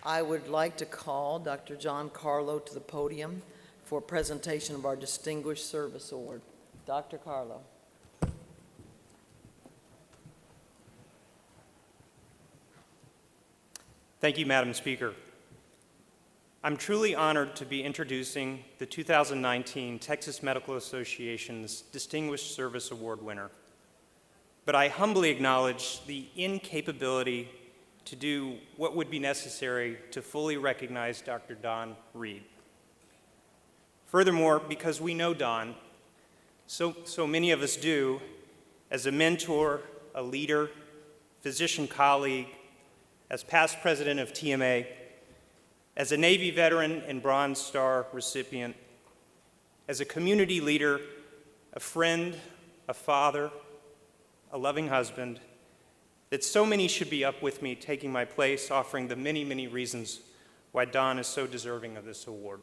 I would like to call Dr. John Carlo to the podium for a presentation of our Distinguished Service Award. Dr. Carlo. Thank you, Madam Speaker. I'm truly honored to be introducing the 2019 Texas Medical Association's Distinguished Service Award winner. But I humbly acknowledge the incapability to do what would be necessary to fully recognize Dr. Don Reed. Furthermore, because we know Don, so many of us do, as a mentor, a leader, physician colleague, as past president of TMA, as a Navy veteran and Bronze Star recipient, as a community leader, a friend, a father, a loving husband, that so many should be up with me taking my place, offering the many, many reasons why Don is so deserving of this award.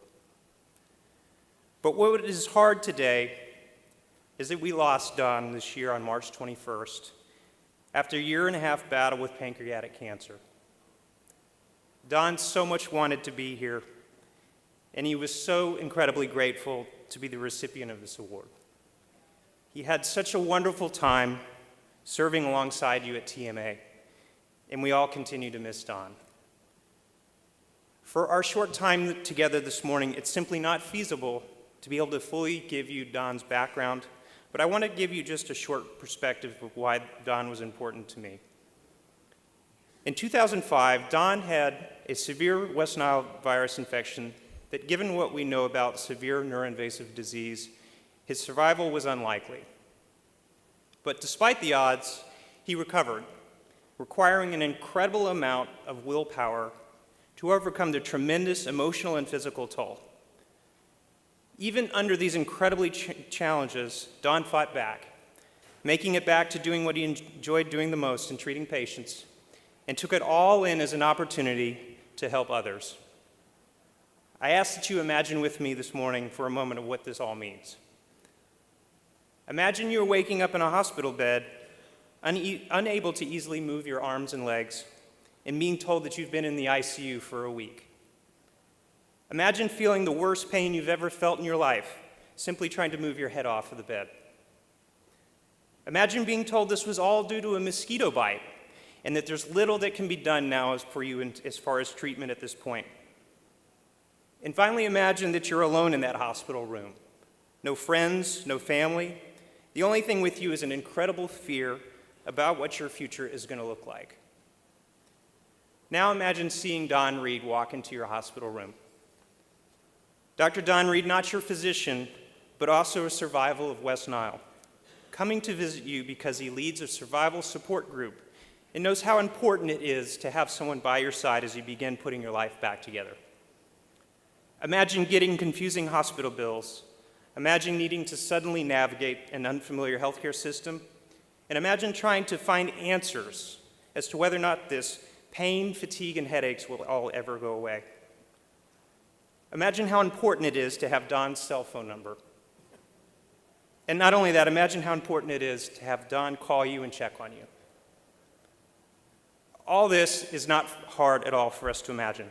But what is hard today is that we lost Don this year on March 21st after a year-and-a-half battle with pancreatic cancer. Don so much wanted to be here, and he was so incredibly grateful to be the recipient of this award. He had such a wonderful time serving alongside you at TMA, and we all continue to miss Don. For our short time together this morning, it's simply not feasible to be able to fully give you Don's background, but I want to give you just a short perspective of why Don was important to me. In 2005, Don had a severe West Nile virus infection that, given what we know about severe neuroinvasive disease, his survival was unlikely. But despite the odds, he recovered, requiring an incredible amount of willpower to overcome the tremendous emotional and physical toll. Even under these incredibly challenges, Don fought back, making it back to doing what he enjoyed doing the most in treating patients, and took it all in as an opportunity to help others. I ask that you imagine with me this morning for a moment of what this all means. Imagine you're waking up in a hospital bed, unable to easily move your arms and legs, and being told that you've been in the ICU for a week. Imagine feeling the worst pain you've ever felt in your life, simply trying to move your head off of the bed. Imagine being told this was all due to a mosquito bite, and that there's little that can be done now for you as far as treatment at this point. And finally, imagine that you're alone in that hospital room. No friends, no family. The only thing with you is an incredible fear about what your future is going to look like. Now imagine seeing Don Reed walk into your hospital room. Dr. Don Reed, not your physician, but also a survivor of West Nile, coming to visit you because he leads a survival support group and knows how important it is to have someone by your side as you begin putting your life back together. Imagine getting confusing hospital bills. Imagine needing to suddenly navigate an unfamiliar healthcare system. And imagine trying to find answers as to whether or not this pain, fatigue, and headaches will all ever go away. Imagine how important it is to have Don's cell phone number. And not only that, imagine how important it is to have Don call you and check on you. All this is not hard at all for us to imagine.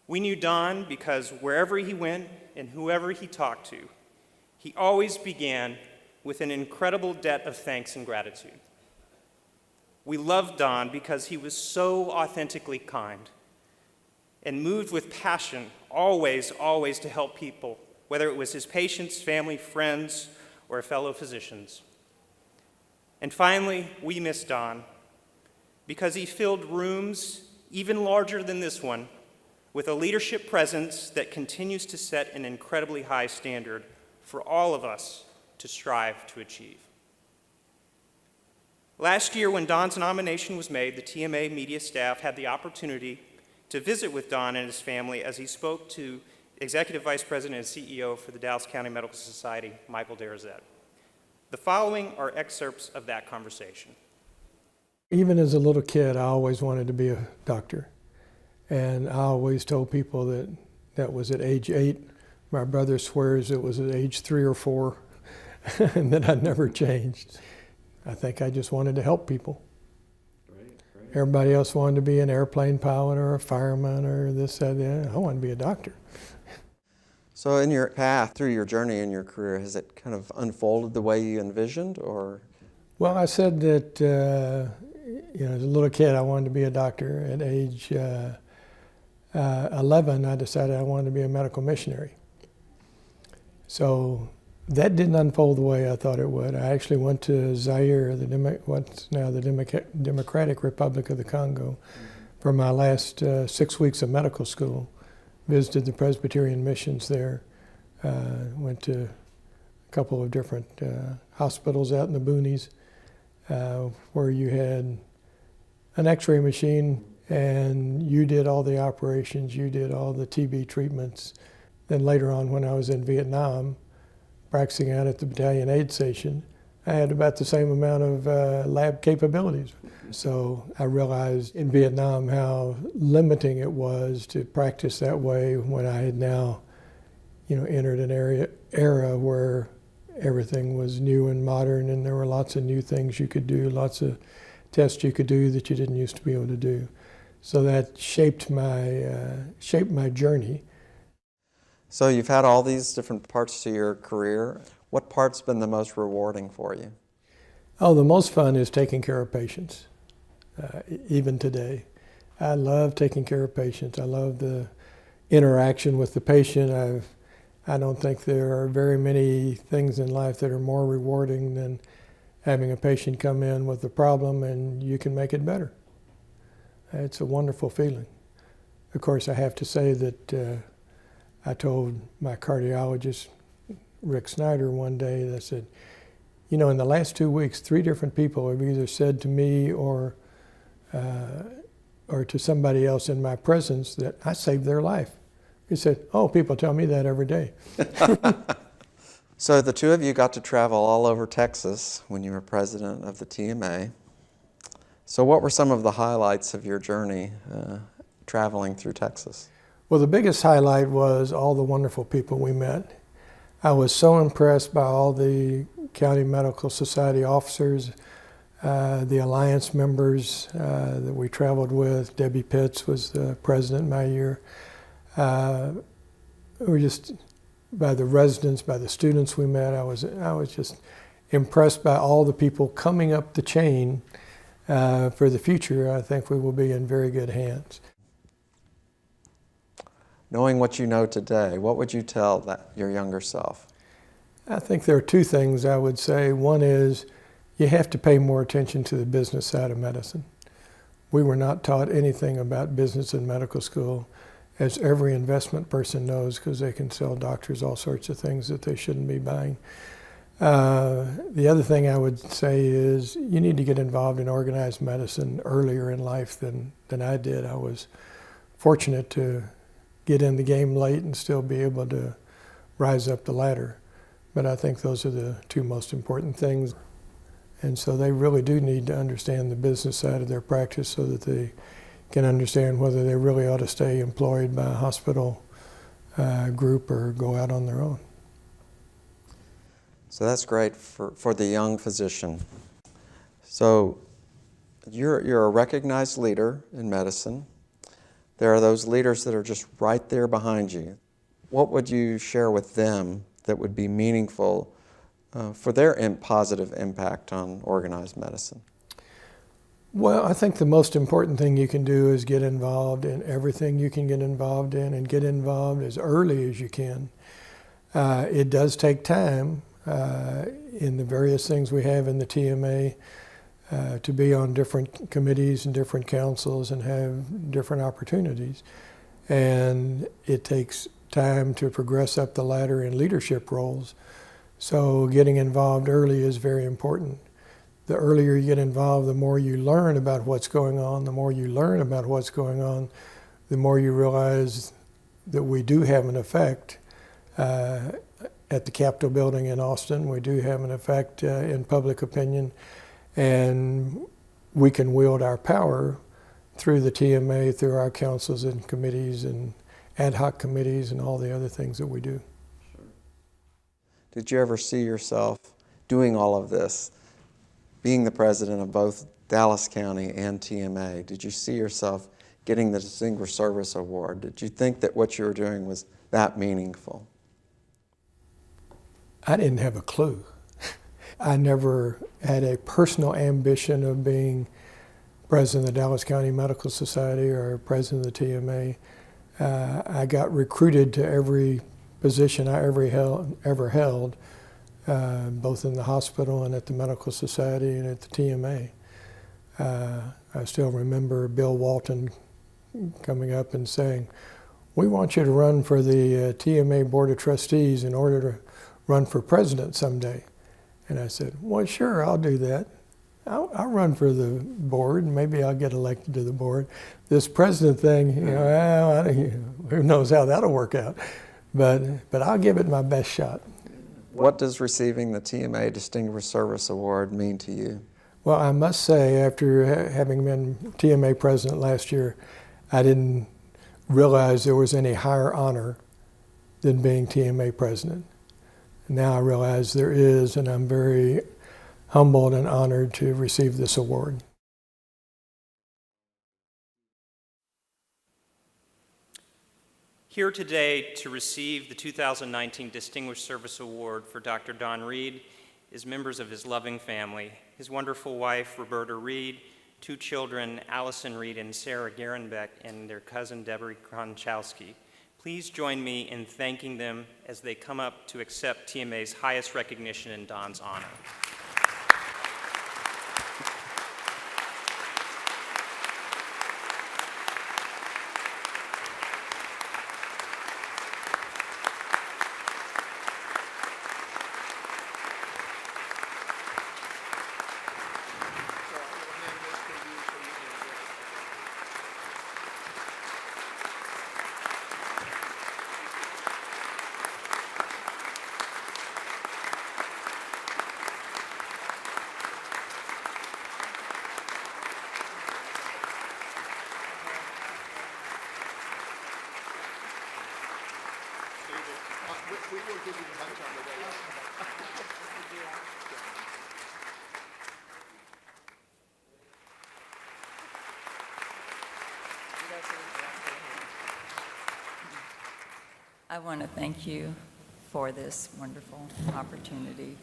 We knew Don because wherever he went and whoever he talked to, he always began with an incredible debt of thanks and gratitude. We loved Don because he was so authentically kind and moved with passion, always to help people, whether it was his patients, family, friends, or fellow physicians. And finally, we miss Don because he filled rooms even larger than this one with a leadership presence that continues to set an incredibly high standard for all of us to strive to achieve. Last year, when Don's nomination was made, the TMA media staff had the opportunity to visit with Don and his family as he spoke to Executive Vice President and CEO for the Dallas County Medical Society, Michael Derazette. The following are excerpts of that conversation. Even as a little kid, I always wanted to be a doctor. And I always told people that that was at age 8. My brother swears it was at age 3 or 4, and that I never changed. I think I just wanted to help people. Right. Everybody else wanted to be an airplane pilot or a fireman or this, that, that. I wanted to be a doctor. So in your path, through your journey in your career, has it kind of unfolded the way you envisioned, or? Well, I said that, as a little kid, I wanted to be a doctor. At age 11, I decided I wanted to be a medical missionary. So that didn't unfold the way I thought it would. I actually went to Zaire, what's now the Democratic Republic of the Congo, for my last 6 weeks of medical school. Visited the Presbyterian missions there. Went to a couple of different hospitals out in the boonies where you had an x-ray machine and you did all the operations, you did all the TB treatments. Then later on, when I was in Vietnam, practicing out at the battalion aid station, I had about the same amount of lab capabilities. So I realized in Vietnam how limiting it was to practice that way when I had now, entered an era where everything was new and modern, and there were lots of new things you could do, lots of tests you could do that you didn't used to be able to do. So that shaped my journey. So you've had all these different parts to your career. What part's been the most rewarding for you? Oh, the most fun is taking care of patients, even today. I love taking care of patients. I love the interaction with the patient. I don't think there are very many things in life that are more rewarding than having a patient come in with a problem and you can make it better. It's a wonderful feeling. Of course, I have to say that I told my cardiologist, Rick Snyder, one day, that I said, in the last 2 weeks, 3 different people have either said to me or to somebody else in my presence that I saved their life. He said, oh, people tell me that every day. So the two of you got to travel all over Texas when you were president of the TMA. So what were some of the highlights of your journey traveling through Texas? Well, the biggest highlight was all the wonderful people we met. I was so impressed by all the County Medical Society officers, the Alliance members that we traveled with. Debbie Pitts was the president my year. We were just, by the residents, by the students we met, I was just impressed by all the people coming up the chain. For the future, I think we will be in very good hands. Knowing what you know today, what would you tell your younger self? I think there are 2 things I would say. One is you have to pay more attention to the business side of medicine. We were not taught anything about business in medical school, as every investment person knows, because they can sell doctors all sorts of things that they shouldn't be buying. The other thing I would say is you need to get involved in organized medicine earlier in life than I did. I was fortunate to get in the game late and still be able to rise up the ladder. But I think those are the 2 most important things. And so they really do need to understand the business side of their practice so that they can understand whether they really ought to stay employed by a hospital group or go out on their own. So that's great for the young physician. So you're a recognized leader in medicine. There are those leaders that are just right there behind you. What would you share with them that would be meaningful for their positive impact on organized medicine? Well, I think the most important thing you can do is get involved in everything you can get involved in, and get involved as early as you can. It does take time in the various things we have in the TMA to be on different committees and different councils and have different opportunities. And it takes time to progress up the ladder in leadership roles. So getting involved early is very important. The earlier you get involved, the more you learn about what's going on. The more you learn about what's going on, the more you realize that we do have an effect. At the Capitol building in Austin, we do have an effect in public opinion, and we can wield our power through the TMA, through our councils and committees and ad hoc committees and all the other things that we do. Sure. Did you ever see yourself doing all of this, being the president of both Dallas County and TMA? Did you see yourself getting the Distinguished Service Award? Did you think that what you were doing was that meaningful? I didn't have a clue. I never had a personal ambition of being president of the Dallas County Medical Society or president of the TMA. I got recruited to every position I ever held, both in the hospital and at the Medical Society and at the TMA. I still remember Bill Walton coming up and saying, "We want you to run for the TMA Board of Trustees in order to run for president someday." And I said, "Well, sure, I'll do that. I'll run for the board, and maybe I'll get elected to the board. This president thing, who knows how that'll work out. But I'll give it my best shot." What does receiving the TMA Distinguished Service Award mean to you? Well, I must say, after having been TMA president last year, I didn't realize there was any higher honor than being TMA president. Now I realize there is, and I'm very humbled and honored to receive this award. Here today to receive the 2019 Distinguished Service Award for Dr. Don Reed is members of his loving family, his wonderful wife, Roberta Reed, 2 children, Alison Reed and Sarah Gehrenbeck, and their cousin, Deborah Kronchowski. Please join me in thanking them as they come up to accept TMA's highest recognition in Don's honor. We will give you a bunch on the way out. I want to thank you for this wonderful opportunity.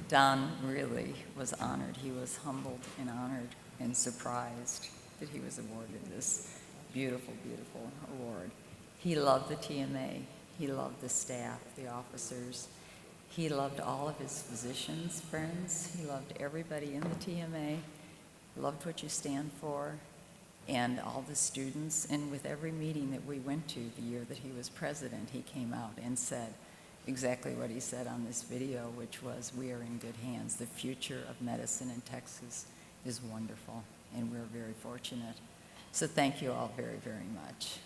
Don really was honored. He was humbled and honored and surprised that he was awarded this beautiful, beautiful award. He loved the TMA. He loved the staff, the officers. He loved all of his physicians, friends. He loved everybody in the TMA, loved what you stand for, and all the students. And with every meeting that we went to the year that he was president, he came out and said exactly what he said on this video, which was, "We are in good hands. The future of medicine in Texas is wonderful, and we're very fortunate." So thank you all very, very much.